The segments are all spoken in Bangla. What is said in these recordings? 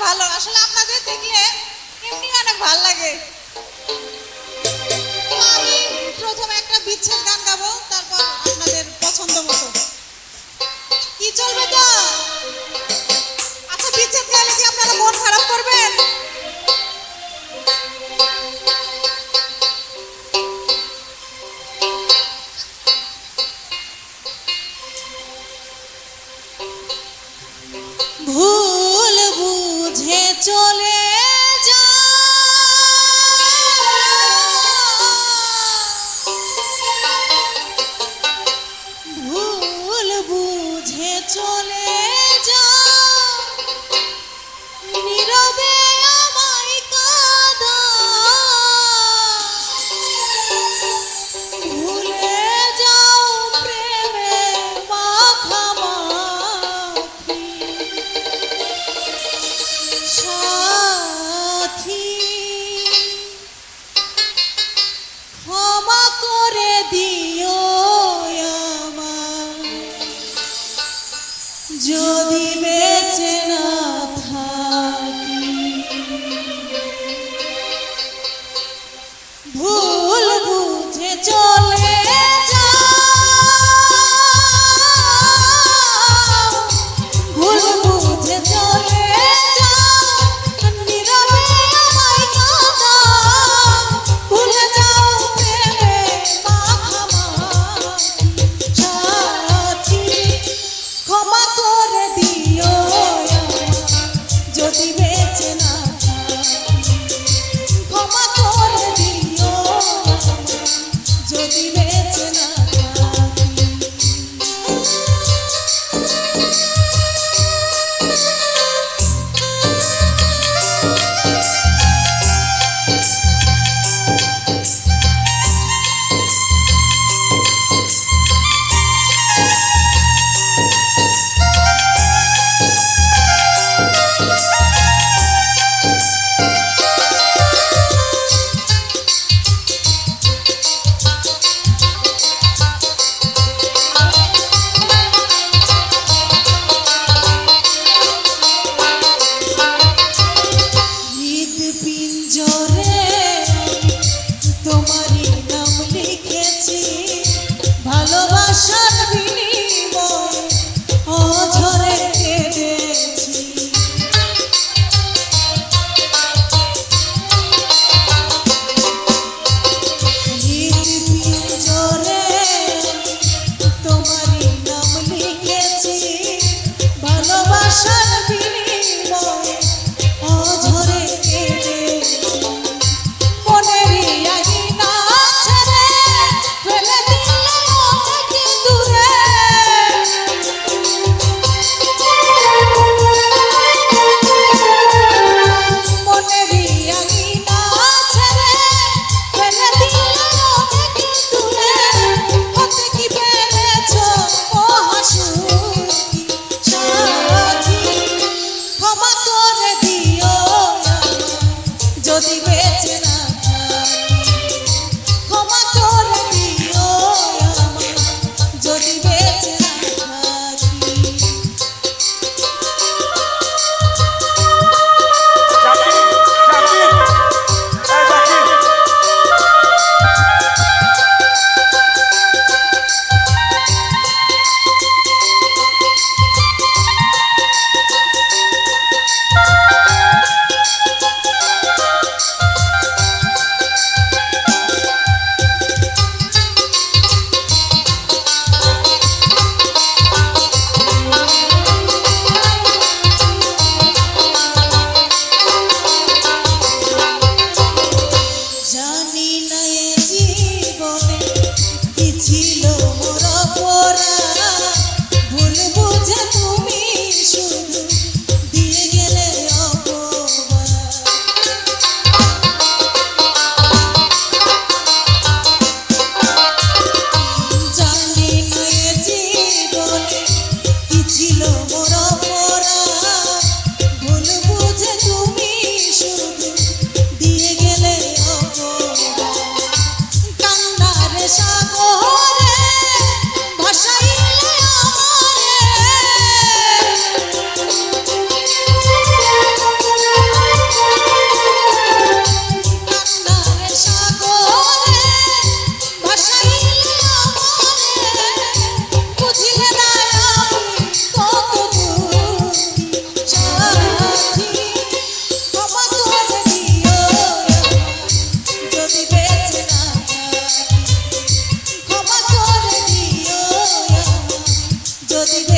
ভালো, আসলে আপনাদের দেখলে এমনি অনেক ভালো লাগে। তো আমি প্রথমে একটা বিচ্ছেদ গান গাবো, তারপর আপনাদের পছন্দ মতো। কি চলবে তো? আচ্ছা, বিচ্ছেদ গাইলে কি আপনারা মন খারাপ করবেন? ভুল বুঝে চলে যা, ভুল বুঝে চলে যা, নীরবে আমায় কাঁদা, ভুলে যাও প্রেমে মাখামাখি সাথী, ক্ষমা করে দিও আমায় যদি বেঁচে না থাকি। ভুল বুঝে চলে যাও, ভুল বুঝে চলে যাও, নীরবে আমায় কাঁদাও, ভুলে যাও প্রেমে মাখামাখি সাথী, ক্ষমা করে দিও আমায় যদি বেঁচে না থাকি, ক্ষমা করে দিও আমায় যদি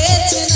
রেখেছেন